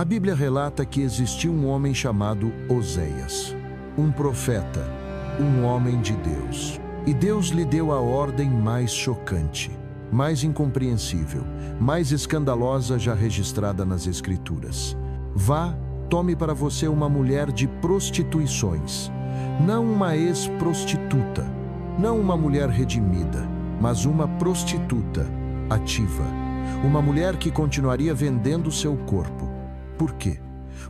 Bíblia relata que existiu um homem chamado Oséias, um profeta, um homem de Deus. E Deus lhe deu a ordem mais chocante, mais incompreensível, mais escandalosa já registrada nas Escrituras. Vá, tome para você uma mulher de prostituições, não uma ex-prostituta, não uma mulher redimida, mas uma prostituta ativa, uma mulher que continuaria vendendo seu corpo. Por quê?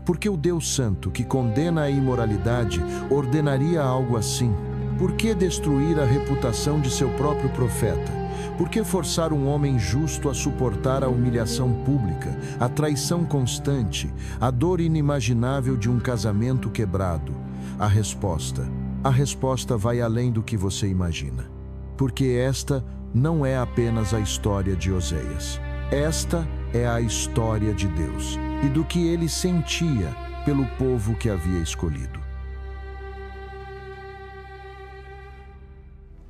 Porque o Deus Santo, que condena a imoralidade, ordenaria algo assim. Por que destruir a reputação de seu próprio profeta? Por que forçar um homem justo a suportar a humilhação pública, a traição constante, a dor inimaginável de um casamento quebrado? A resposta vai além do que você imagina. Porque esta não é apenas a história de Oséias. Esta é a história de Deus e do que ele sentia pelo povo que havia escolhido.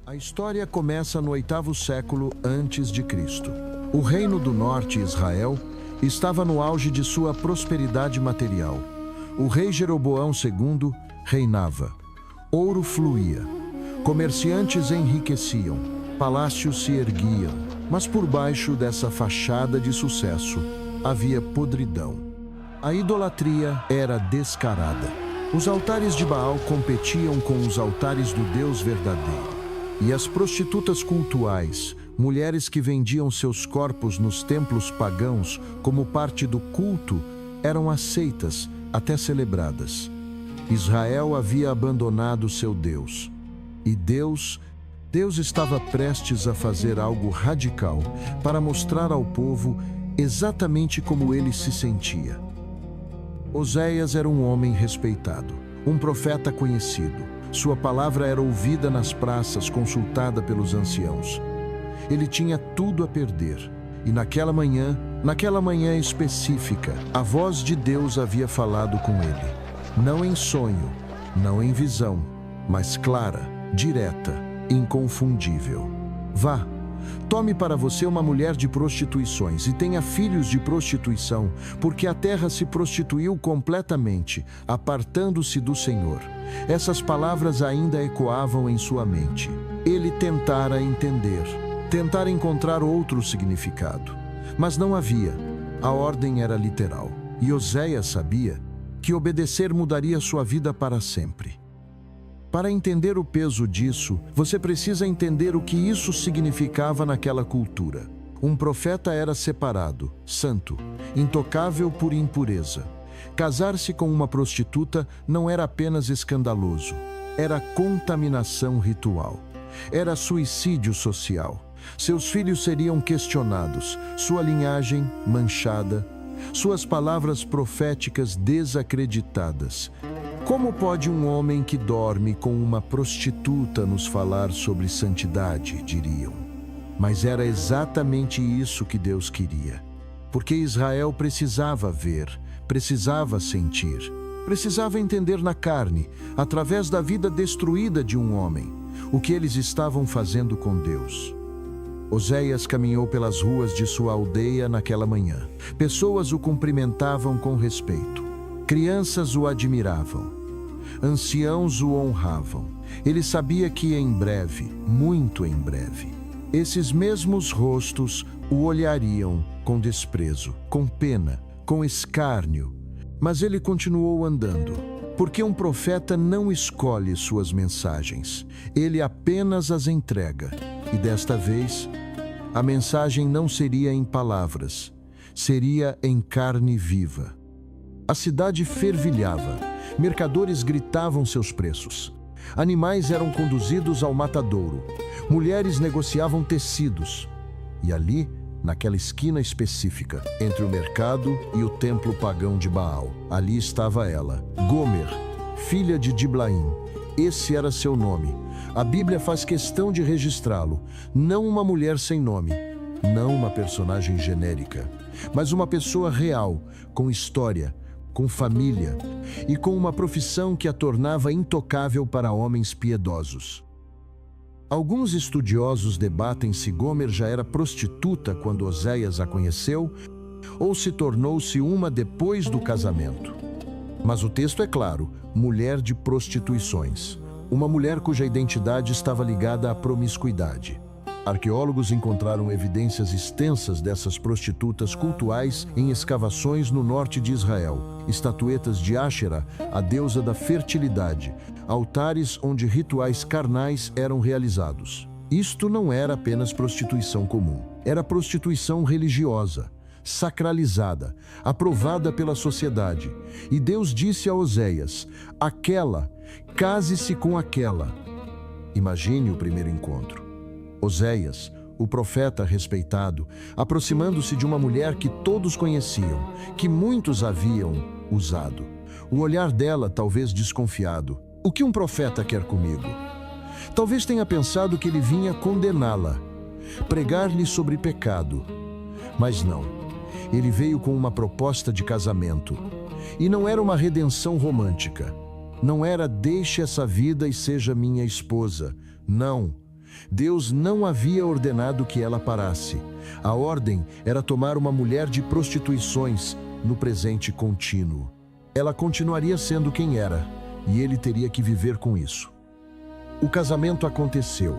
A história começa no 8º século antes de Cristo. O Reino do Norte, Israel, estava no auge de sua prosperidade material. O rei Jeroboão II reinava. Ouro fluía. Comerciantes enriqueciam. Palácios se erguiam. Mas por baixo dessa fachada de sucesso havia podridão. A idolatria era descarada. Os altares de Baal competiam com os altares do Deus verdadeiro. E as prostitutas cultuais, mulheres que vendiam seus corpos nos templos pagãos como parte do culto, eram aceitas, até celebradas. Israel havia abandonado seu Deus. E Deus estava prestes a fazer algo radical para mostrar ao povo exatamente como ele se sentia. Oséias era um homem respeitado, um profeta conhecido. Sua palavra era ouvida nas praças, consultada pelos anciãos. Ele tinha tudo a perder. E naquela manhã específica, a voz de Deus havia falado com ele. Não em sonho, não em visão, mas clara, direta, inconfundível. Vá, tome para você uma mulher de prostituições e tenha filhos de prostituição, porque a terra se prostituiu completamente, apartando-se do Senhor. Essas palavras ainda ecoavam em sua mente. Ele tentara entender, tentara encontrar outro significado. Mas não havia. A ordem era literal. E Oséias sabia que obedecer mudaria sua vida para sempre. Para entender o peso disso, você precisa entender o que isso significava naquela cultura. Um profeta era separado, santo, intocável por impureza. Casar-se com uma prostituta não era apenas escandaloso, era contaminação ritual. Era suicídio social. Seus filhos seriam questionados, sua linhagem manchada, suas palavras proféticas desacreditadas. Como pode um homem que dorme com uma prostituta nos falar sobre santidade, diriam. Mas era exatamente isso que Deus queria. Porque Israel precisava ver, precisava sentir, precisava entender na carne, através da vida destruída de um homem, o que eles estavam fazendo com Deus. Oséias caminhou pelas ruas de sua aldeia naquela manhã. Pessoas o cumprimentavam com respeito. Crianças o admiravam. Anciãos o honravam. Ele sabia que em breve, muito em breve, esses mesmos rostos o olhariam com desprezo, com pena, com escárnio. Mas ele continuou andando, porque um profeta não escolhe suas mensagens, ele apenas as entrega. E desta vez, a mensagem não seria em palavras, seria em carne viva. A cidade fervilhava, mercadores gritavam seus preços. Animais eram conduzidos ao matadouro, mulheres negociavam tecidos. E ali, naquela esquina específica, entre o mercado e o templo pagão de Baal, ali estava ela, Gomer, filha de Diblaim. Esse era seu nome. A Bíblia faz questão de registrá-lo. Não uma mulher sem nome, não uma personagem genérica, mas uma pessoa real, com história, com família e com uma profissão que a tornava intocável para homens piedosos. Alguns estudiosos debatem se Gomer já era prostituta quando Oséias a conheceu ou se tornou-se uma depois do casamento. Mas o texto é claro: mulher de prostituições. Uma mulher cuja identidade estava ligada à promiscuidade. Arqueólogos encontraram evidências extensas dessas prostitutas cultuais em escavações no norte de Israel. Estatuetas de Áshera, a deusa da fertilidade, altares onde rituais carnais eram realizados. Isto não era apenas prostituição comum, era prostituição religiosa, sacralizada, aprovada pela sociedade. E Deus disse a Oséias: aquela, case-se com aquela. Imagine o primeiro encontro. Oséias, o profeta respeitado, aproximando-se de uma mulher que todos conheciam, que muitos haviam usado. O olhar dela talvez desconfiado. O que um profeta quer comigo? Talvez tenha pensado que ele vinha condená-la, pregar-lhe sobre pecado. Mas não. Ele veio com uma proposta de casamento. E não era uma redenção romântica. Não era deixe essa vida e seja minha esposa. Não. Deus não havia ordenado que ela parasse. A ordem era tomar uma mulher de prostituições no presente contínuo. Ela continuaria sendo quem era, e ele teria que viver com isso. O casamento aconteceu,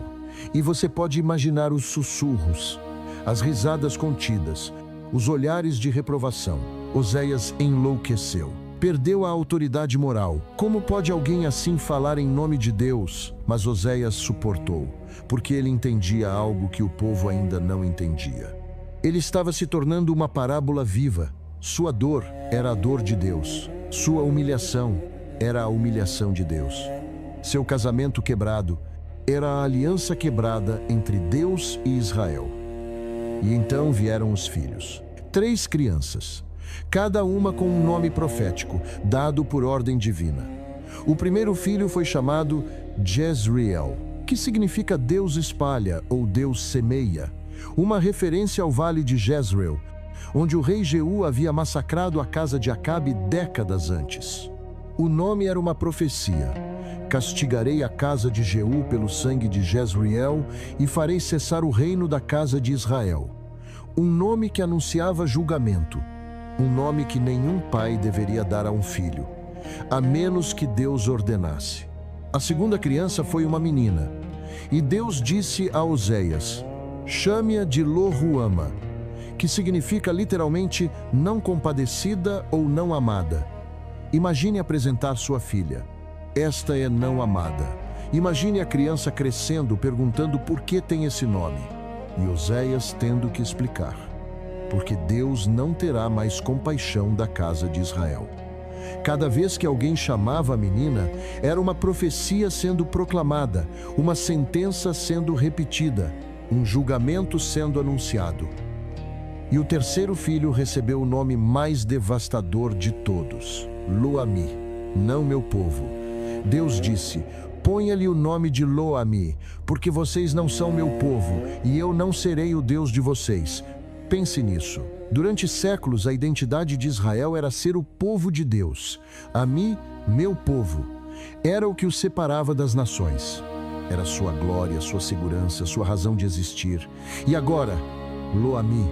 e você pode imaginar os sussurros, as risadas contidas, os olhares de reprovação. Oséias enlouqueceu. Perdeu a autoridade moral. Como pode alguém assim falar em nome de Deus? Mas Oséias suportou, porque ele entendia algo que o povo ainda não entendia. Ele estava se tornando uma parábola viva. Sua dor era a dor de Deus. Sua humilhação era a humilhação de Deus. Seu casamento quebrado era a aliança quebrada entre Deus e Israel. E então vieram os filhos. 3 crianças. Cada uma com um nome profético, dado por ordem divina. O primeiro filho foi chamado Jezreel, que significa Deus espalha ou Deus semeia, uma referência ao vale de Jezreel, onde o rei Jeú havia massacrado a casa de Acabe décadas antes. O nome era uma profecia: castigarei a casa de Jeú pelo sangue de Jezreel e farei cessar o reino da casa de Israel. Um nome que anunciava julgamento. Um nome que nenhum pai deveria dar a um filho, a menos que Deus ordenasse. A segunda criança foi uma menina. E Deus disse a Oséias: chame-a de Lo-ruama, que significa literalmente não compadecida ou não amada. Imagine apresentar sua filha. Esta é não amada. Imagine a criança crescendo, perguntando por que tem esse nome. E Oséias tendo que explicar: porque Deus não terá mais compaixão da casa de Israel. Cada vez que alguém chamava a menina, era uma profecia sendo proclamada, uma sentença sendo repetida, um julgamento sendo anunciado. E o terceiro filho recebeu o nome mais devastador de todos: Lo-ami, não meu povo. Deus disse: ponha-lhe o nome de Lo-ami, porque vocês não são meu povo, e eu não serei o Deus de vocês. Pense nisso. Durante séculos, a identidade de Israel era ser o povo de Deus. Ami, meu povo, era o que o separava das nações. Era sua glória, sua segurança, sua razão de existir. E agora, Lo-ami,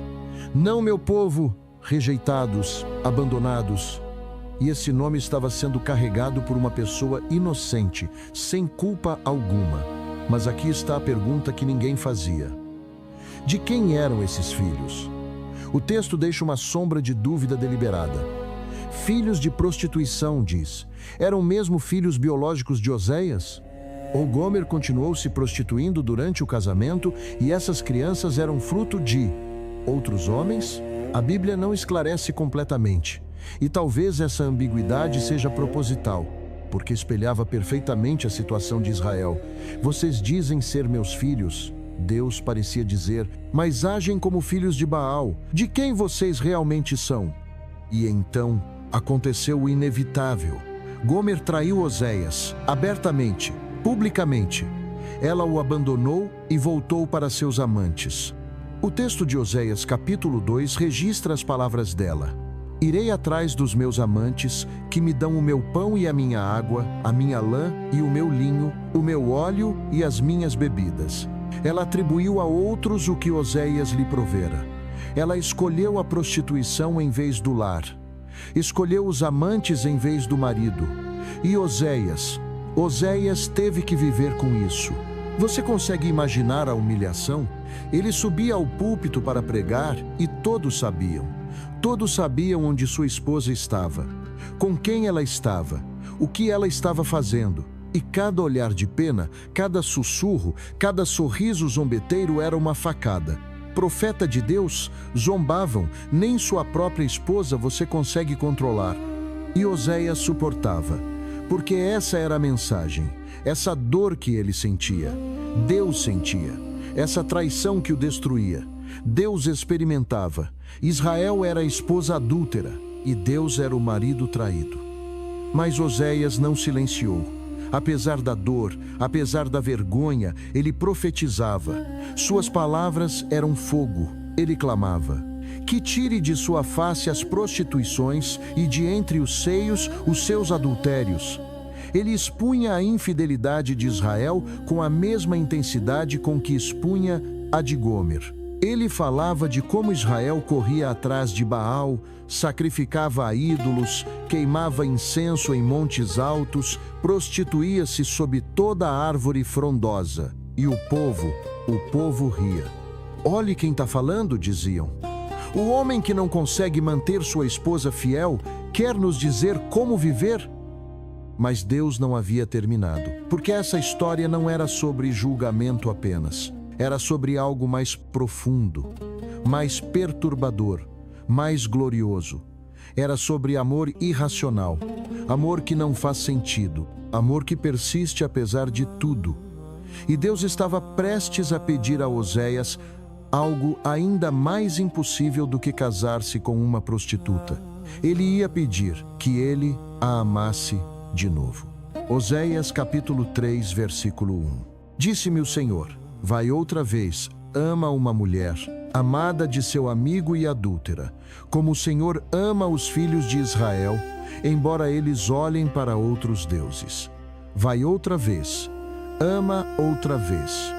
não meu povo, rejeitados, abandonados. E esse nome estava sendo carregado por uma pessoa inocente, sem culpa alguma. Mas aqui está a pergunta que ninguém fazia: de quem eram esses filhos? O texto deixa uma sombra de dúvida deliberada. Filhos de prostituição, diz. Eram mesmo filhos biológicos de Oséias? Ou Gomer continuou se prostituindo durante o casamento e essas crianças eram fruto de outros homens? A Bíblia não esclarece completamente. E talvez essa ambiguidade seja proposital, porque espelhava perfeitamente a situação de Israel. Vocês dizem ser meus filhos. Deus parecia dizer: mas agem como filhos de Baal. De quem vocês realmente são? E então aconteceu o inevitável. Gomer traiu Oséias, abertamente, publicamente. Ela o abandonou e voltou para seus amantes. O texto de Oséias, capítulo 2, registra as palavras dela: irei atrás dos meus amantes, que me dão o meu pão e a minha água, a minha lã e o meu linho, o meu óleo e as minhas bebidas. Ela atribuiu a outros o que Oséias lhe provera. Ela escolheu a prostituição em vez do lar. Escolheu os amantes em vez do marido. E Oséias teve que viver com isso. Você consegue imaginar a humilhação? Ele subia ao púlpito para pregar e todos sabiam. Todos sabiam onde sua esposa estava, com quem ela estava, o que ela estava fazendo. E cada olhar de pena, cada sussurro, cada sorriso zombeteiro era uma facada. Profeta de Deus, zombavam, nem sua própria esposa você consegue controlar. E Oséias suportava, porque essa era a mensagem, essa dor que ele sentia. Deus sentia, essa traição que o destruía. Deus experimentava. Israel era a esposa adúltera e Deus era o marido traído. Mas Oséias não silenciou. Apesar da dor, apesar da vergonha, ele profetizava. Suas palavras eram fogo. Ele clamava: que tire de sua face as prostituições e de entre os seios os seus adultérios. Ele expunha a infidelidade de Israel com a mesma intensidade com que expunha a de Gomer. Ele falava de como Israel corria atrás de Baal, sacrificava a ídolos, queimava incenso em montes altos, prostituía-se sob toda a árvore frondosa. E o povo ria. Olhe quem está falando, diziam. O homem que não consegue manter sua esposa fiel quer nos dizer como viver? Mas Deus não havia terminado, porque essa história não era sobre julgamento apenas. Era sobre algo mais profundo, mais perturbador, mais glorioso. Era sobre amor irracional, amor que não faz sentido, amor que persiste apesar de tudo. E Deus estava prestes a pedir a Oséias algo ainda mais impossível do que casar-se com uma prostituta. Ele ia pedir que ele a amasse de novo. Oséias capítulo 3, versículo 1. Disse-me o Senhor: vai outra vez, ama uma mulher, amada de seu amigo e adúltera, como o Senhor ama os filhos de Israel, embora eles olhem para outros deuses. Vai outra vez, ama outra vez.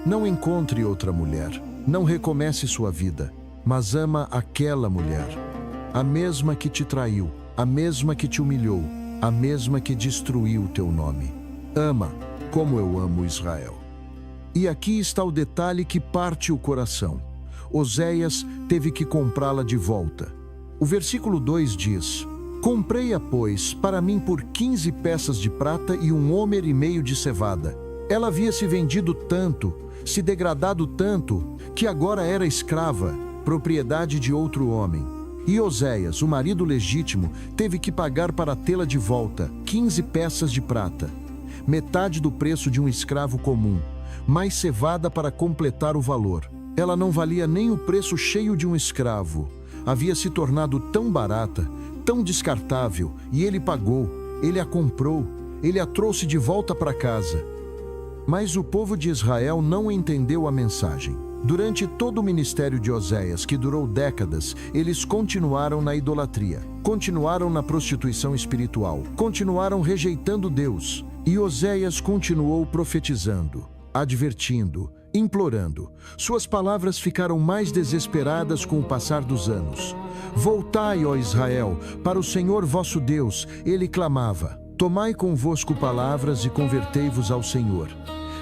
Não encontre outra mulher, não recomece sua vida, mas ama aquela mulher, a mesma que te traiu, a mesma que te humilhou, a mesma que destruiu o teu nome. Ama como eu amo Israel. E aqui está o detalhe que parte o coração. Oséias teve que comprá-la de volta. O versículo 2 diz: comprei-a, pois, para mim por 15 peças de prata e 1 homer e meio de cevada. Ela havia se vendido tanto, se degradado tanto, que agora era escrava, propriedade de outro homem. E Oséias, o marido legítimo, teve que pagar para tê-la de volta 15 peças de prata, metade do preço de um escravo comum, mais cevada para completar o valor. Ela não valia nem o preço cheio de um escravo. Havia se tornado tão barata, tão descartável, e ele pagou, ele a comprou, ele a trouxe de volta para casa. Mas o povo de Israel não entendeu a mensagem. Durante todo o ministério de Oséias, que durou décadas, eles continuaram na idolatria, continuaram na prostituição espiritual, continuaram rejeitando Deus. E Oséias continuou profetizando, advertindo, implorando. Suas palavras ficaram mais desesperadas com o passar dos anos. Voltai, ó Israel, para o Senhor vosso Deus, ele clamava. Tomai convosco palavras e convertei-vos ao Senhor.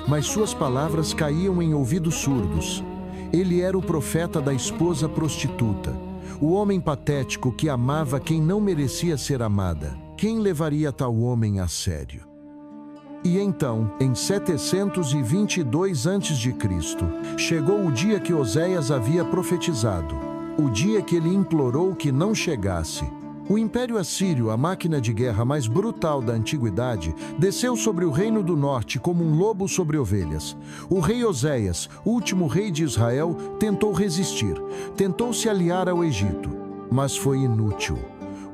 Mas suas palavras caíam em ouvidos surdos. Ele era o profeta da esposa prostituta, o homem patético que amava quem não merecia ser amada. Quem levaria tal homem a sério? E então, em 722 a.C., chegou o dia que Oséias havia profetizado, o dia que ele implorou que não chegasse. O Império Assírio, a máquina de guerra mais brutal da antiguidade, desceu sobre o reino do norte como um lobo sobre ovelhas. O rei Oséias, último rei de Israel, tentou resistir, tentou se aliar ao Egito, mas foi inútil.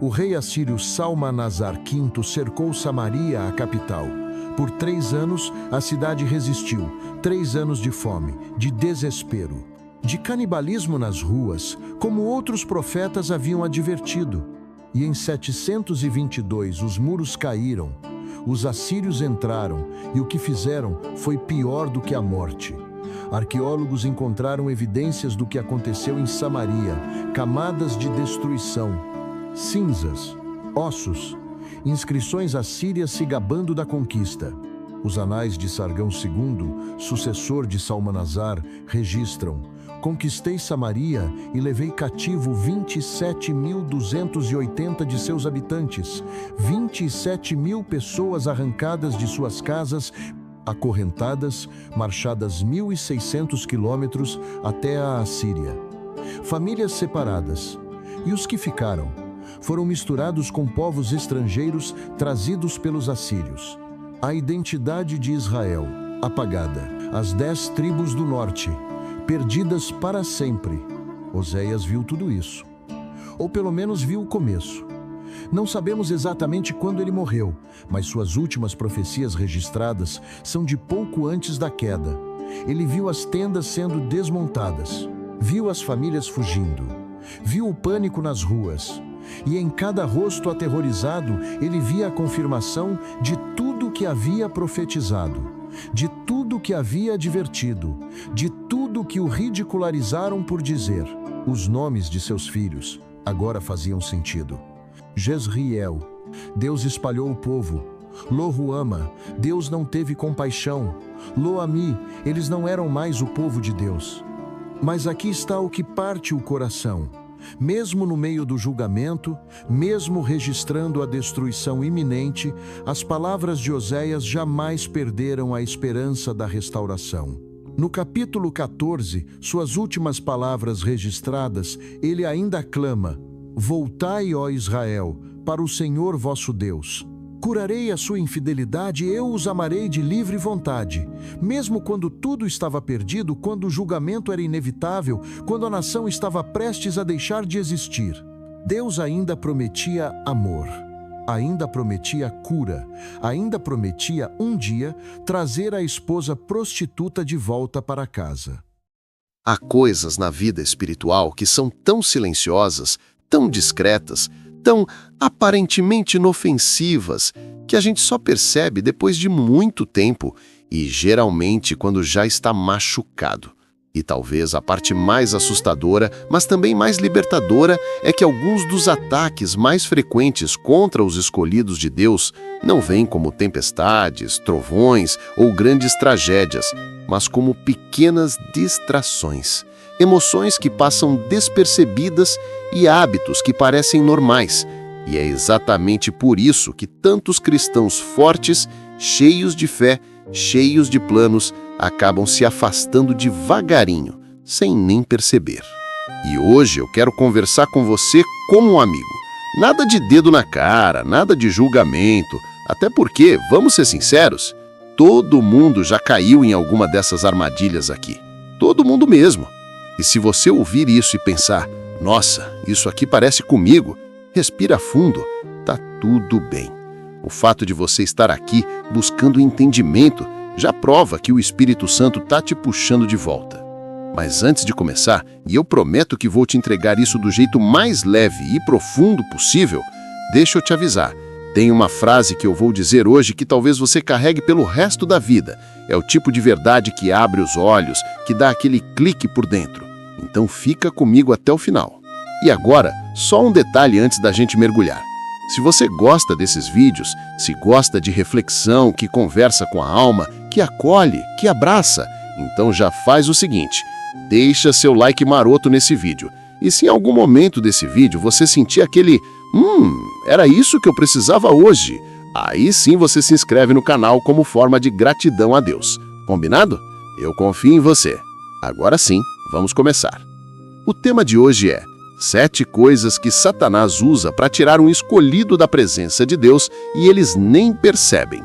O rei assírio Salmanasar V cercou Samaria, a capital. Por 3 anos, a cidade resistiu. 3 anos de fome, de desespero, de canibalismo nas ruas, como outros profetas haviam advertido. E em 722 os muros caíram, os assírios entraram, e o que fizeram foi pior do que a morte. Arqueólogos encontraram evidências do que aconteceu em Samaria, camadas de destruição, cinzas, ossos, inscrições assírias se gabando da conquista. Os anais de Sargão II, sucessor de Salmanasar, registram: conquistei Samaria e levei cativo 27.280 de seus habitantes, 27.000 pessoas arrancadas de suas casas, acorrentadas, marchadas 1.600 quilômetros até a Assíria. Famílias separadas. E os que ficaram foram misturados com povos estrangeiros trazidos pelos assírios. A identidade de Israel, apagada. As 10 tribos do norte, perdidas para sempre. Oséias viu tudo isso. Ou pelo menos viu o começo. Não sabemos exatamente quando ele morreu, mas suas últimas profecias registradas são de pouco antes da queda. Ele viu as tendas sendo desmontadas, viu as famílias fugindo, viu o pânico nas ruas, e em cada rosto aterrorizado ele via a confirmação de tudo que havia profetizado, de tudo que havia advertido, de tudo que o ridicularizaram por dizer. Os nomes de seus filhos agora faziam sentido. Jezriel, Deus espalhou o povo. Lo-Ruama, Deus não teve compaixão. Lo-Ami, eles não eram mais o povo de Deus. Mas aqui está o que parte o coração. Mesmo no meio do julgamento, mesmo registrando a destruição iminente, as palavras de Oséias jamais perderam a esperança da restauração. No capítulo 14, suas últimas palavras registradas, ele ainda clama: voltai, ó Israel, para o Senhor vosso Deus. Curarei a sua infidelidade e eu os amarei de livre vontade. Mesmo quando tudo estava perdido, quando o julgamento era inevitável, quando a nação estava prestes a deixar de existir, Deus ainda prometia amor, ainda prometia cura, ainda prometia um dia trazer a esposa prostituta de volta para casa. Há coisas na vida espiritual que são tão silenciosas, tão discretas, tão aparentemente inofensivas, que a gente só percebe depois de muito tempo e geralmente quando já está machucado. E talvez a parte mais assustadora, mas também mais libertadora, é que alguns dos ataques mais frequentes contra os escolhidos de Deus não vêm como tempestades, trovões ou grandes tragédias, mas como pequenas distrações. Emoções que passam despercebidas e hábitos que parecem normais. E é exatamente por isso que tantos cristãos fortes, cheios de fé, cheios de planos, acabam se afastando devagarinho, sem nem perceber. E hoje eu quero conversar com você como um amigo. Nada de dedo na cara, nada de julgamento, até porque, vamos ser sinceros, todo mundo já caiu em alguma dessas armadilhas aqui. Todo mundo mesmo. E se você ouvir isso e pensar: nossa, isso aqui parece comigo, respira fundo, tá tudo bem. O fato de você estar aqui buscando entendimento já prova que o Espírito Santo tá te puxando de volta. Mas antes de começar, e eu prometo que vou te entregar isso do jeito mais leve e profundo possível, deixa eu te avisar. Tem uma frase que eu vou dizer hoje que talvez você carregue pelo resto da vida. É o tipo de verdade que abre os olhos, que dá aquele clique por dentro. Então fica comigo até o final. E agora, só um detalhe antes da gente mergulhar. Se você gosta desses vídeos, se gosta de reflexão que conversa com a alma, que acolhe, que abraça, então já faz o seguinte: deixa seu like maroto nesse vídeo. E se em algum momento desse vídeo você sentir aquele era isso que eu precisava hoje, aí sim você se inscreve no canal como forma de gratidão a Deus. Combinado? Eu confio em você. Agora sim, vamos começar. O tema de hoje é 7 coisas que Satanás usa para tirar um escolhido da presença de Deus e eles nem percebem.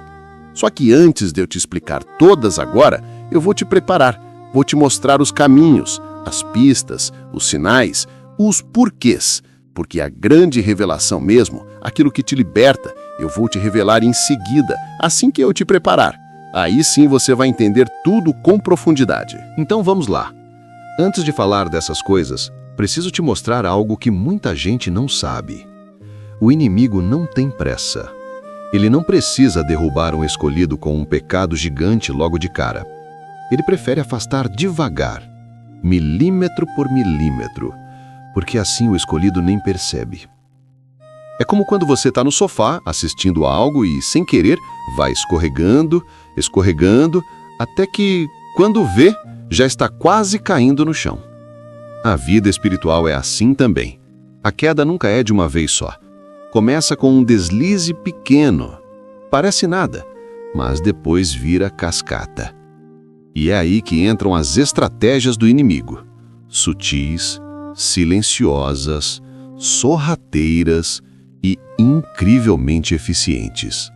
Só que antes de eu te explicar todas agora, eu vou te preparar, vou te mostrar os caminhos, as pistas, os sinais, os porquês. Porque a grande revelação mesmo, aquilo que te liberta, eu vou te revelar em seguida, assim que eu te preparar. Aí sim você vai entender tudo com profundidade. Então vamos lá. Antes de falar dessas coisas, preciso te mostrar algo que muita gente não sabe. O inimigo não tem pressa. Ele não precisa derrubar um escolhido com um pecado gigante logo de cara. Ele prefere afastar devagar, milímetro por milímetro, porque assim o escolhido nem percebe. É como quando você está no sofá assistindo a algo e, sem querer, vai escorregando, escorregando, até que, quando vê, já está quase caindo no chão. A vida espiritual é assim também. A queda nunca é de uma vez só. Começa com um deslize pequeno. Parece nada, mas depois vira cascata. E é aí que entram as estratégias do inimigo. Sutis, silenciosas, sorrateiras e incrivelmente eficientes.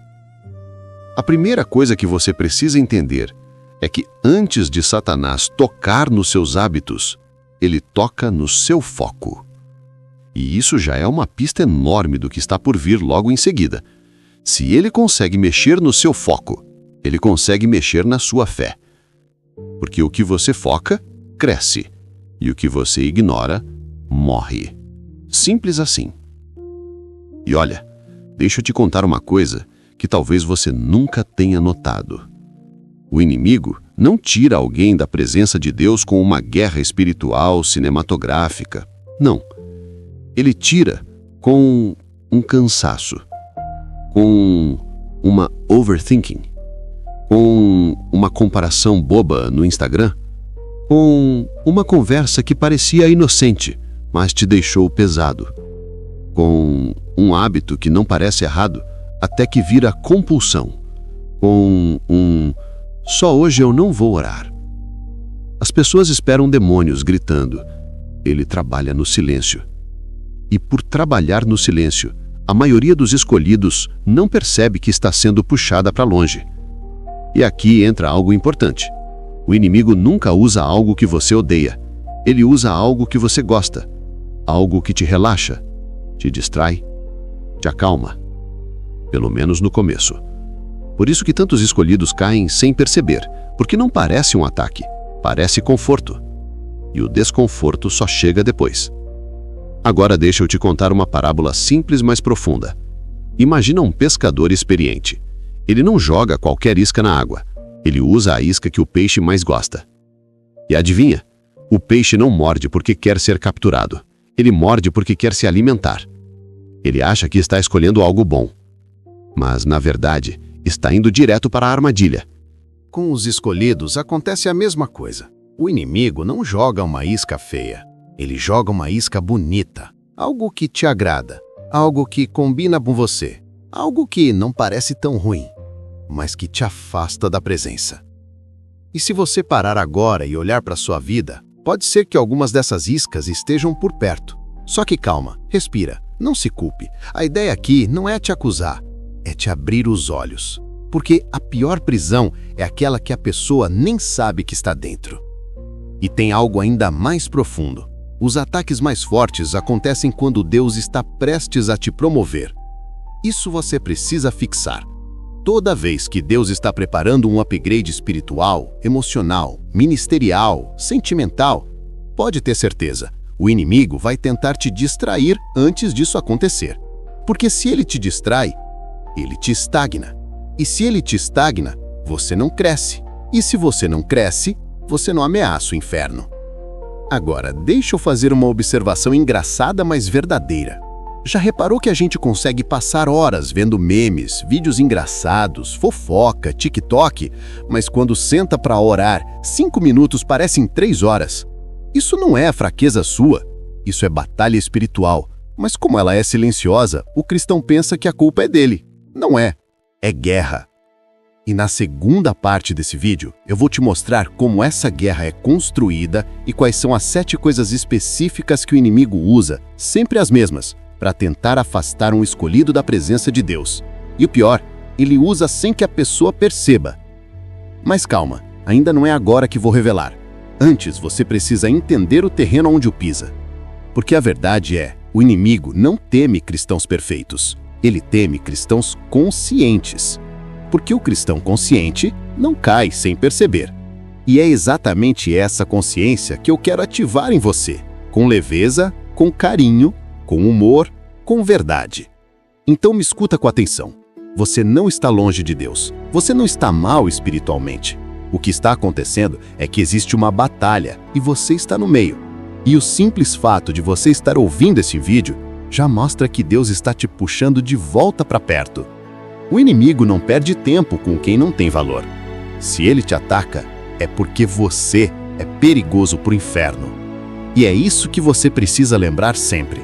A primeira coisa que você precisa entender é que antes de Satanás tocar nos seus hábitos, ele toca no seu foco. E isso já é uma pista enorme do que está por vir logo em seguida. Se ele consegue mexer no seu foco, ele consegue mexer na sua fé. Porque o que você foca, cresce. E o que você ignora, morre. Simples assim. E olha, deixa eu te contar uma coisa que talvez você nunca tenha notado. O inimigo não tira alguém da presença de Deus com uma guerra espiritual cinematográfica. Não. Ele tira com um cansaço, com uma overthinking, com uma comparação boba no Instagram, com uma conversa que parecia inocente, mas te deixou pesado, com um hábito que não parece errado, até que vira compulsão, com só hoje eu não vou orar. As pessoas esperam demônios gritando. Ele trabalha no silêncio. E por trabalhar no silêncio, a maioria dos escolhidos não percebe que está sendo puxada para longe. E aqui entra algo importante. O inimigo nunca usa algo que você odeia. Ele usa algo que você gosta. Algo que te relaxa, te distrai, te acalma. Pelo menos no começo. Por isso que tantos escolhidos caem sem perceber, porque não parece um ataque, parece conforto. E o desconforto só chega depois. Agora deixa eu te contar uma parábola simples, mas profunda. Imagina um pescador experiente. Ele não joga qualquer isca na água. Ele usa a isca que o peixe mais gosta. E adivinha? O peixe não morde porque quer ser capturado. Ele morde porque quer se alimentar. Ele acha que está escolhendo algo bom. Mas, na verdade, está indo direto para a armadilha. Com os escolhidos acontece a mesma coisa. O inimigo não joga uma isca feia. Ele joga uma isca bonita. Algo que te agrada. Algo que combina com você. Algo que não parece tão ruim, mas que te afasta da presença. E se você parar agora e olhar para a sua vida, pode ser que algumas dessas iscas estejam por perto. Só que calma, respira, não se culpe. A ideia aqui não é te acusar, é te abrir os olhos. Porque a pior prisão é aquela que a pessoa nem sabe que está dentro. E tem algo ainda mais profundo. Os ataques mais fortes acontecem quando Deus está prestes a te promover. Isso você precisa fixar. Toda vez que Deus está preparando um upgrade espiritual, emocional, ministerial, sentimental, pode ter certeza, o inimigo vai tentar te distrair antes disso acontecer. Porque se ele te distrai, ele te estagna. E se ele te estagna, você não cresce. E se você não cresce, você não ameaça o inferno. Agora, deixa eu fazer uma observação engraçada, mas verdadeira. Já reparou que a gente consegue passar horas vendo memes, vídeos engraçados, fofoca, TikTok, mas quando senta para orar, 5 minutos parecem 3 horas? Isso não é fraqueza sua, isso é batalha espiritual. Mas como ela é silenciosa, o cristão pensa que a culpa é dele. Não é, é guerra. E na segunda parte desse vídeo, eu vou te mostrar como essa guerra é construída e quais são as 7 coisas específicas que o inimigo usa, sempre as mesmas, para tentar afastar um escolhido da presença de Deus. E o pior, ele usa sem que a pessoa perceba. Mas calma, ainda não é agora que vou revelar. Antes, você precisa entender o terreno onde o pisa. Porque a verdade é, o inimigo não teme cristãos perfeitos. Ele teme cristãos conscientes. Porque o cristão consciente não cai sem perceber. E é exatamente essa consciência que eu quero ativar em você, com leveza, com carinho, com humor, com verdade. Então me escuta com atenção. Você não está longe de Deus. Você não está mal espiritualmente. O que está acontecendo é que existe uma batalha e você está no meio. E o simples fato de você estar ouvindo esse vídeo já mostra que Deus está te puxando de volta para perto. O inimigo não perde tempo com quem não tem valor. Se ele te ataca, é porque você é perigoso para o inferno. E é isso que você precisa lembrar sempre.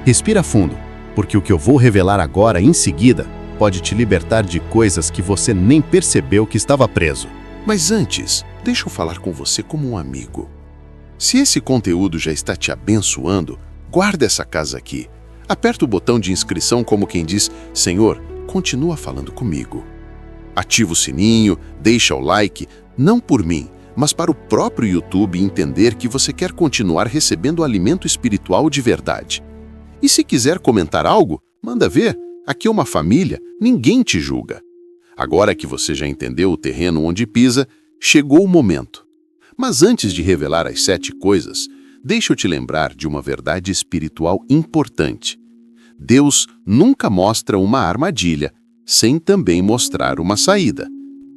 Respira fundo, porque o que eu vou revelar agora em seguida pode te libertar de coisas que você nem percebeu que estava preso. Mas antes, deixa eu falar com você como um amigo. Se esse conteúdo já está te abençoando, guarda essa casa aqui. Aperta o botão de inscrição como quem diz: Senhor, continua falando comigo. Ativa o sininho, deixa o like, não por mim, mas para o próprio YouTube entender que você quer continuar recebendo alimento espiritual de verdade. E se quiser comentar algo, manda ver. Aqui é uma família, ninguém te julga. Agora que você já entendeu o terreno onde pisa, chegou o momento. Mas antes de revelar as 7 coisas, deixa eu te lembrar de uma verdade espiritual importante. Deus nunca mostra uma armadilha sem também mostrar uma saída.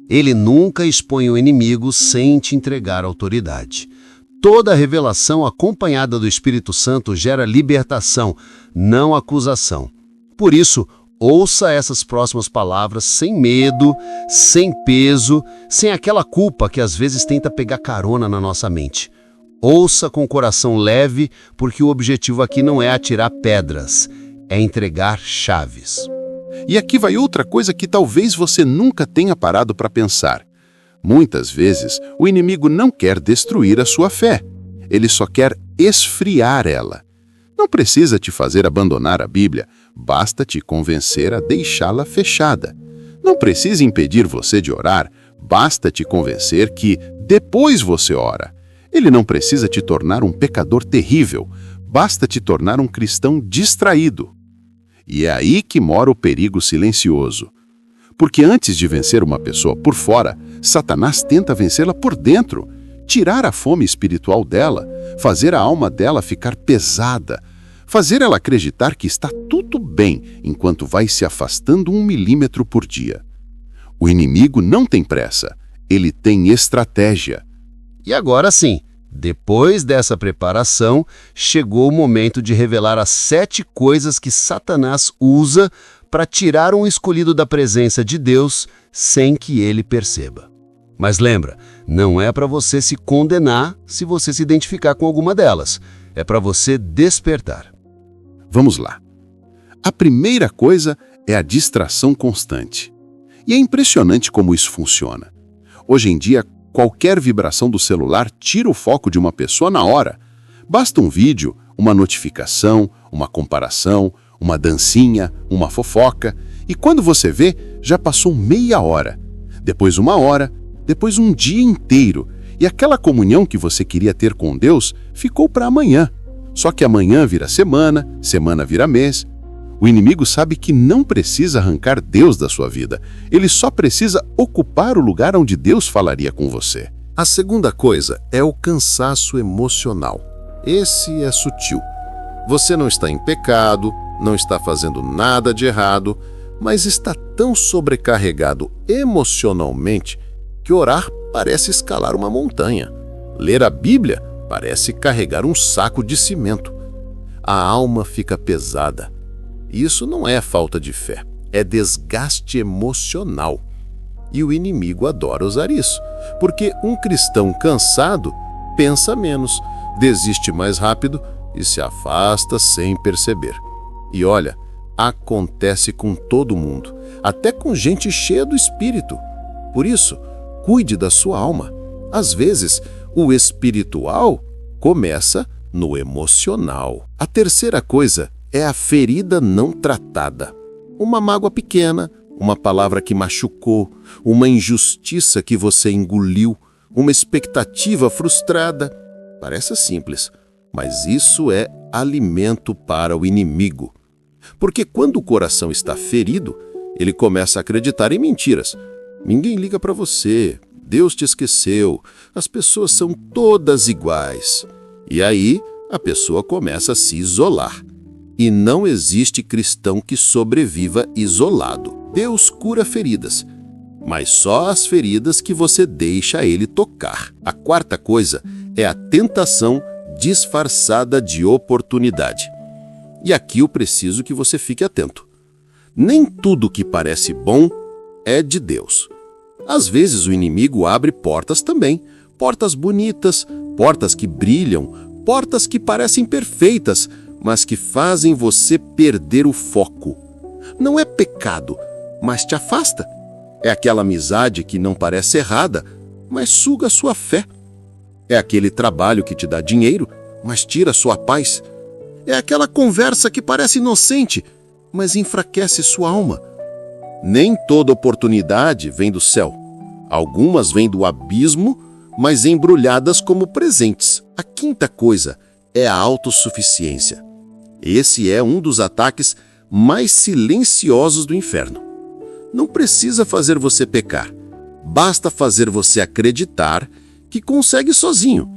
Ele nunca expõe o inimigo sem te entregar autoridade. Toda revelação acompanhada do Espírito Santo gera libertação, não acusação. Por isso, ouça essas próximas palavras sem medo, sem peso, sem aquela culpa que às vezes tenta pegar carona na nossa mente. Ouça com o coração leve, porque o objetivo aqui não é atirar pedras, é entregar chaves. E aqui vai outra coisa que talvez você nunca tenha parado para pensar. Muitas vezes, o inimigo não quer destruir a sua fé. Ele só quer esfriar ela. Não precisa te fazer abandonar a Bíblia, basta te convencer a deixá-la fechada. Não precisa impedir você de orar, basta te convencer que depois você ora. Ele não precisa te tornar um pecador terrível, basta te tornar um cristão distraído. E é aí que mora o perigo silencioso. Porque antes de vencer uma pessoa por fora, Satanás tenta vencê-la por dentro, tirar a fome espiritual dela, fazer a alma dela ficar pesada, fazer ela acreditar que está tudo bem enquanto vai se afastando 1 milímetro por dia. O inimigo não tem pressa, ele tem estratégia. E agora sim, depois dessa preparação, chegou o momento de revelar as 7 coisas que Satanás usa para tirar um escolhido da presença de Deus sem que ele perceba. Mas lembra, não é para você se condenar se você se identificar com alguma delas. É para você despertar. Vamos lá. A primeira coisa é a distração constante. E é impressionante como isso funciona. Hoje em dia, qualquer vibração do celular tira o foco de uma pessoa na hora. Basta um vídeo, uma notificação, uma comparação, uma dancinha, uma fofoca. E quando você vê, já passou meia hora. Depois 1 hora, depois um dia inteiro. E aquela comunhão que você queria ter com Deus ficou para amanhã. Só que amanhã vira semana, semana vira mês. O inimigo sabe que não precisa arrancar Deus da sua vida. Ele só precisa ocupar o lugar onde Deus falaria com você. A segunda coisa é o cansaço emocional. Esse é sutil. Você não está em pecado, não está fazendo nada de errado, mas está tão sobrecarregado emocionalmente que orar parece escalar uma montanha. Ler a Bíblia parece carregar um saco de cimento. A alma fica pesada. Isso não é falta de fé, é desgaste emocional. E o inimigo adora usar isso, porque um cristão cansado pensa menos, desiste mais rápido e se afasta sem perceber. E olha, acontece com todo mundo, até com gente cheia do Espírito. Por isso, cuide da sua alma. Às vezes, o espiritual começa no emocional. A terceira coisa é a ferida não tratada. Uma mágoa pequena, uma palavra que machucou, uma injustiça que você engoliu, uma expectativa frustrada. Parece simples, mas isso é alimento para o inimigo. Porque quando o coração está ferido, ele começa a acreditar em mentiras. Ninguém liga para você, Deus te esqueceu, as pessoas são todas iguais. E aí a pessoa começa a se isolar. E não existe cristão que sobreviva isolado. Deus cura feridas. mas só as feridas que você deixa ele tocar. A quarta coisa é a tentação disfarçada de oportunidade. E aqui eu preciso que você fique atento. Nem tudo que parece bom é de Deus. Às vezes o inimigo abre portas também, portas bonitas, portas que brilham, portas que parecem perfeitas, mas que fazem você perder o foco. Não é pecado, mas te afasta. É aquela amizade que não parece errada, mas suga sua fé. É aquele trabalho que te dá dinheiro, mas tira sua paz. É aquela conversa que parece inocente, mas enfraquece sua alma. Nem toda oportunidade vem do céu. Algumas vêm do abismo, mas embrulhadas como presentes. A quinta coisa é a autossuficiência. Esse é um dos ataques mais silenciosos do inferno. Não precisa fazer você pecar. Basta fazer você acreditar que consegue sozinho.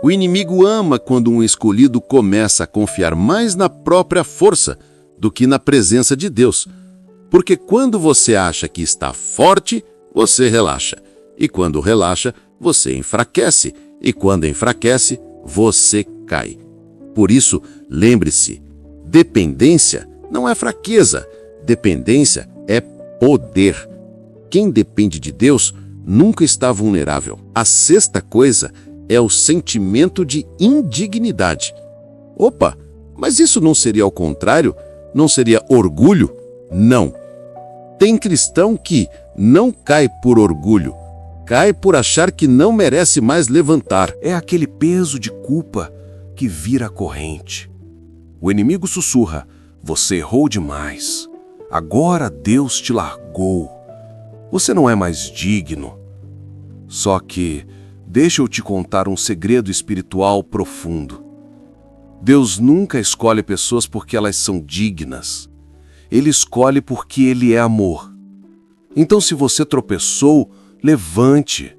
O inimigo ama quando um escolhido começa a confiar mais na própria força do que na presença de Deus. Porque quando você acha que está forte, você relaxa. E quando relaxa, você enfraquece. E quando enfraquece, você cai. Por isso, lembre-se, dependência não é fraqueza. Dependência é poder. Quem depende de Deus nunca está vulnerável. A sexta coisa é o sentimento de indignidade. Opa, mas isso não seria ao contrário? Não seria orgulho? Não. Tem cristão que não cai por orgulho, cai por achar que não merece mais levantar. É aquele peso de culpa que vira corrente. O inimigo sussurra: você errou demais. Agora Deus te largou. Você não é mais digno. Só que, deixa eu te contar um segredo espiritual profundo. Deus nunca escolhe pessoas porque elas são dignas. Ele escolhe porque Ele é amor. Então, se você tropeçou, levante.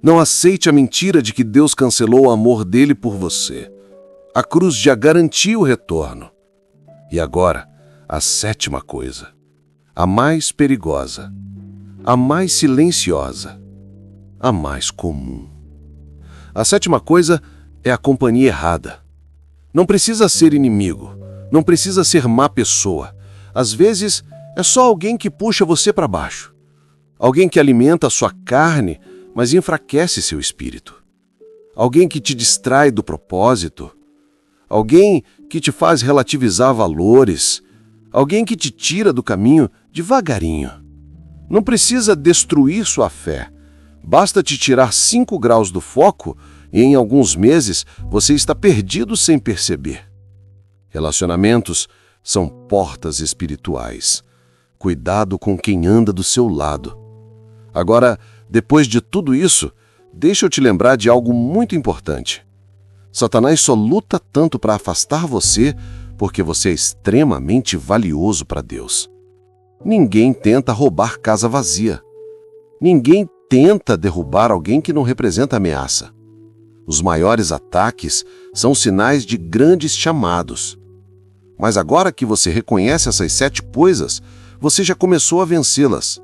Não aceite a mentira de que Deus cancelou o amor dele por você. A cruz já garantiu o retorno. E agora, a sétima coisa, a mais perigosa, a mais silenciosa, a mais comum. A sétima coisa é a companhia errada. Não precisa ser inimigo, não precisa ser má pessoa. Às vezes, é só alguém que puxa você para baixo. Alguém que alimenta a sua carne, mas enfraquece seu espírito. Alguém que te distrai do propósito. Alguém que te faz relativizar valores. Alguém que te tira do caminho devagarinho. Não precisa destruir sua fé. Basta te tirar 5 graus do foco e em alguns meses você está perdido sem perceber. Relacionamentos são portas espirituais. Cuidado com quem anda do seu lado. Agora, depois de tudo isso, deixa eu te lembrar de algo muito importante. Satanás só luta tanto para afastar você porque você é extremamente valioso para Deus. Ninguém tenta roubar casa vazia. Ninguém tenta derrubar alguém que não representa ameaça. Os maiores ataques são sinais de grandes chamados. Mas agora que você reconhece essas 7 coisas, você já começou a vencê-las.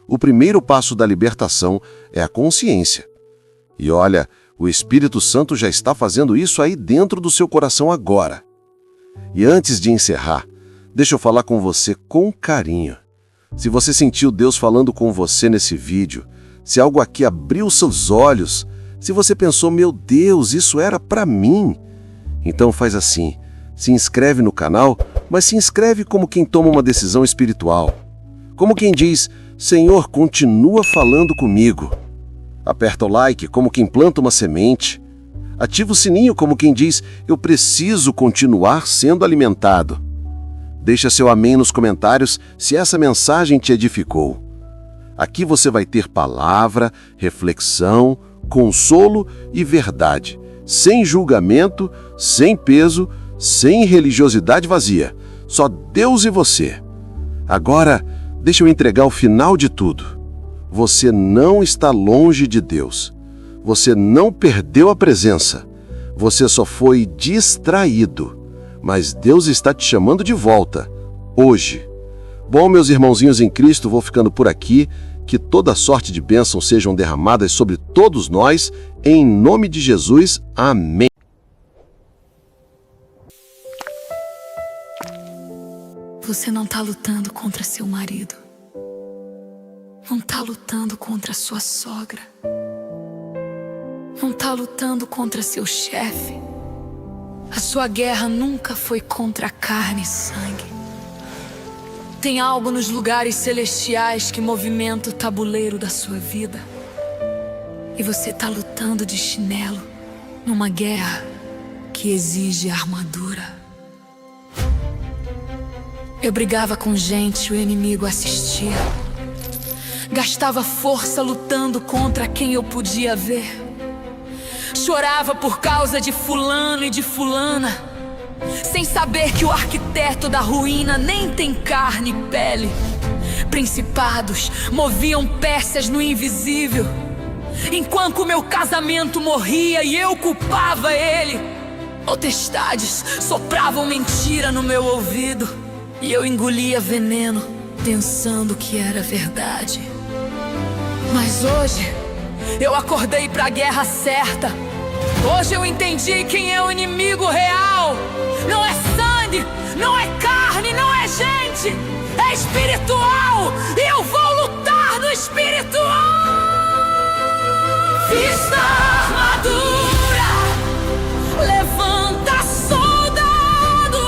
O primeiro passo da libertação é a consciência. E olha, o Espírito Santo já está fazendo isso aí dentro do seu coração agora. E antes de encerrar, deixa eu falar com você com carinho. Se você sentiu Deus falando com você nesse vídeo, se algo aqui abriu seus olhos, se você pensou, meu Deus, isso era para mim, então faz assim, se inscreve no canal, mas se inscreve como quem toma uma decisão espiritual. Como quem diz, Senhor, continua falando comigo. Aperta o like como quem planta uma semente. Ativa o sininho como quem diz, eu preciso continuar sendo alimentado. Deixa seu amém nos comentários se essa mensagem te edificou. Aqui você vai ter palavra, reflexão, consolo e verdade, sem julgamento, sem peso, sem religiosidade vazia. Só Deus e você. Agora, deixa eu entregar o final de tudo. Você não está longe de Deus. Você não perdeu a presença. Você só foi distraído. Mas Deus está te chamando de volta, hoje. Bom, meus irmãozinhos em Cristo, vou ficando por aqui. que toda sorte de bênçãos sejam derramadas sobre todos nós, em nome de Jesus. Amém. Você não está lutando contra seu marido. Não está lutando contra sua sogra. Não está lutando contra seu chefe. A sua guerra nunca foi contra carne e sangue. Tem algo nos lugares celestiais que movimenta o tabuleiro da sua vida. E você está lutando de chinelo numa guerra que exige armadura. Eu brigava com gente, o inimigo assistia. Gastava força lutando contra quem eu podia ver. Chorava por causa de fulano e de fulana, sem saber que o arquiteto da ruína nem tem carne e pele. Principados moviam peças no invisível, enquanto meu casamento morria e eu culpava ele. Potestades sopravam mentira no meu ouvido e eu engolia veneno, pensando que era verdade. Mas hoje eu acordei pra guerra certa. Hoje eu entendi quem é o inimigo real. Não é sangue, não é carne, não é gente. É espiritual e eu vou lutar no espiritual. Vista a armadura, levanta soldado,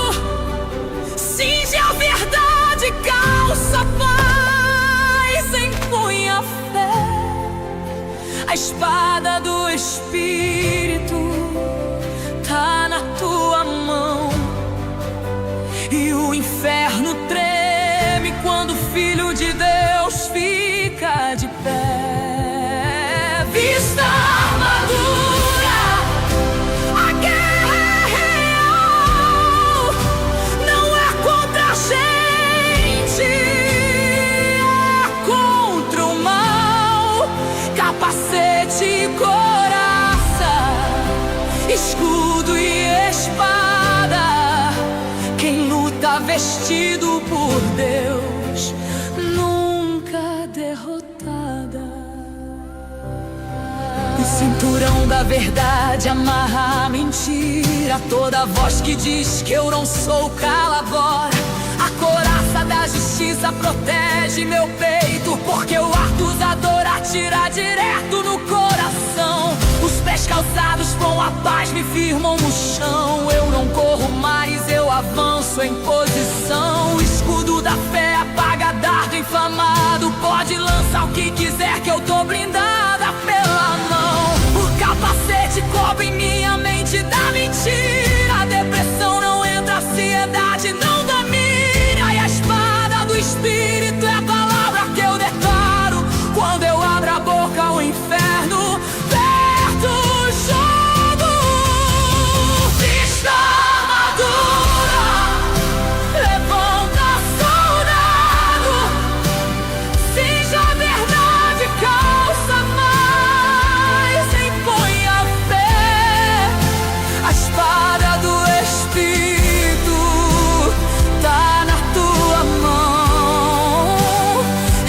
cinge a verdade, calça a paz, empunha a fé. A espada do Espírito tá na tua mão, e o inferno treme quando o Filho de Deus fica de pé. Vista a armadura, a guerra é real, não é contra a gente, é contra o mal. Capacete e couraça, escudo e espada. Quem luta vestido por Deus nunca derrotada. O cinturão da verdade amarra a mentira. Toda voz que diz que eu não sou, cala agora. A couraça da justiça protege meu peito, porque o acusador atira direto no coração. Os pés calçados com a paz me firmam no chão. Eu não corro mais, eu avanço em posição. O escudo da fé apaga dardo inflamado. Pode lançar o que quiser que eu tô blindada pela mão. O capacete cobre minha mente da mentira. A depressão não entra, a ansiedade não domina. E a espada do Espírito é a palavra que eu declaro. Quando eu abro a boca, o inferno perde o jogo. Vista a armadura, levanta soldado, cinja a verdade, calça mais, impõe a fé. A espada do Espírito tá na tua mão,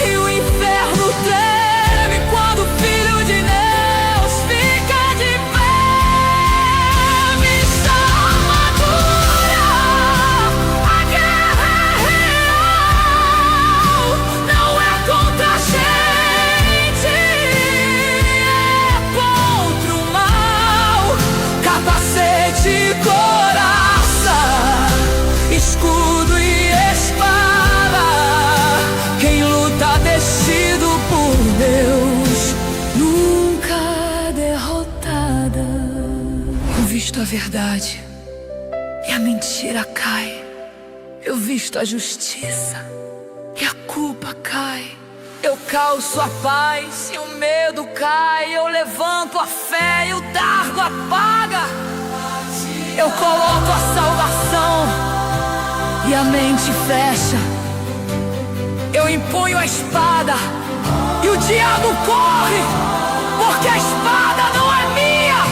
e o inferno treme quando o Filho de Deus fica de pé. Vista a armadura, a guerra é real, não é contra a gente, é contra o mal. Capacete e couraça, escudo e espada. Quem luta vestido por Deus nunca derrotada. Eu visto a verdade e a mentira cai. Eu visto a justiça e a culpa cai. Eu calço a paz e o medo cai. Eu levanto a fé e o dardo apaga. Eu coloco a salvação e a mente fecha. Eu empunho a espada e o diabo corre, porque a espada não é minha,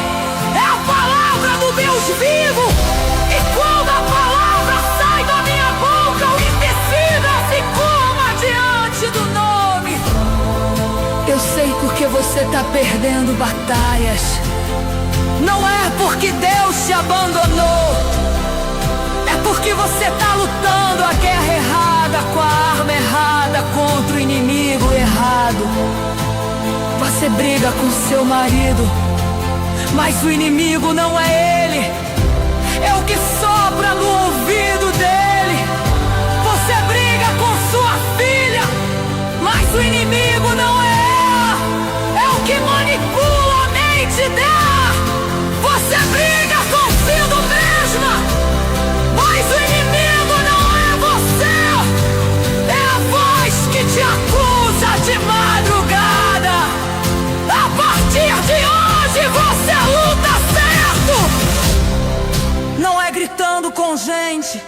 é a palavra do Deus vivo. E quando a palavra sai da minha boca, o invisível se curva diante do nome. perdendo batalhas, não é porque Deus te abandonou, é porque você tá lutando a guerra errada, com a arma errada, contra o inimigo errado. Você briga com seu marido, mas o inimigo não é ele, é o que sopra no ouvido dele. Você briga com sua filha, mas o inimigo não é ela, é o que manipula a mente dela. Você briga com o filho mesmo, mas o inimigo não é você, é a voz que te acusa de madrugada. A partir de hoje você luta certo. Não é gritando com gente,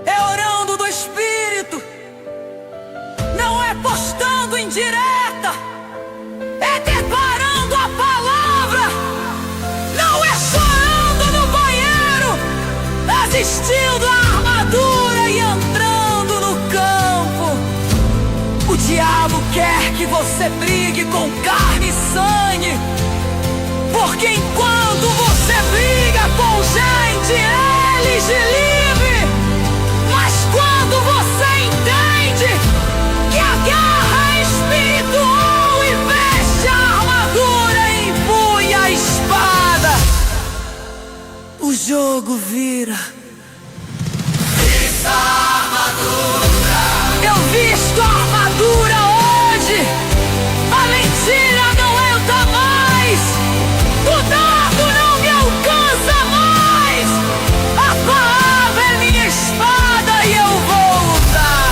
é orando do Espírito. Não é postando em direta, é declarando a palavra. Não é chorando no banheiro, assistindo a armadura e entrando no campo. O diabo quer que você brigue com carne e sangue, porque enquanto você briga com gente, ele te livre. Mas quando você entende que a guerra é espiritual e veste a armadura e empunha a espada, o jogo vira. Vista a armadura. Eu visto a armadura hoje. A mentira não entra mais, o dardo não me alcança mais. A palavra é minha espada e eu vou usar.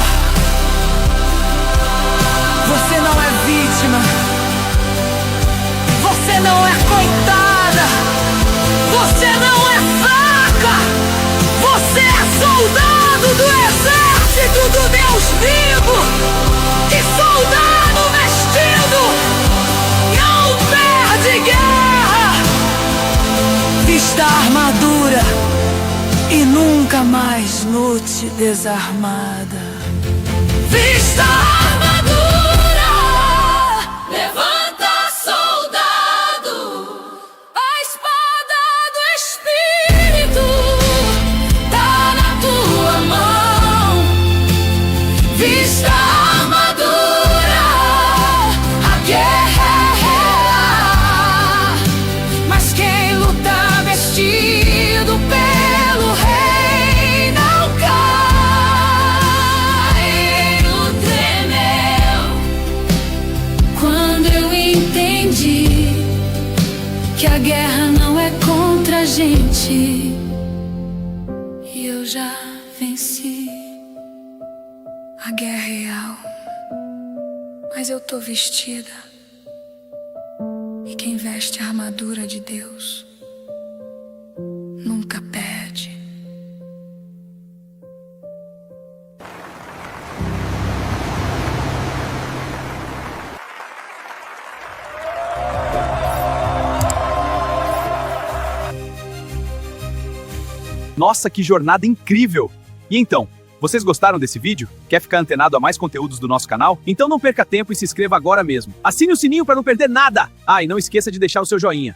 Você não é vítima, você não é coitada, você não é fraca, você é soldado do exército do Deus vivo. E soldado vestido não perde guerra. Vista a armadura e nunca mais lute desarmada. Vista a armadura, levanta soldado. A espada do Espírito tá na tua mão. Vista a armadura, a guerra é real, mas quem luta vestido pelo rei não cai no tremel. Quando eu entendi que a guerra não é contra a gente, e eu já venci. A guerra é real, mas eu tô vestida. E quem veste a armadura de Deus nunca perde. Nossa, que jornada incrível! E então, vocês gostaram desse vídeo? Quer ficar antenado a mais conteúdos do nosso canal? Então não perca tempo e se inscreva agora mesmo. Assine o sininho para não perder nada! Ah, e não esqueça de deixar o seu joinha.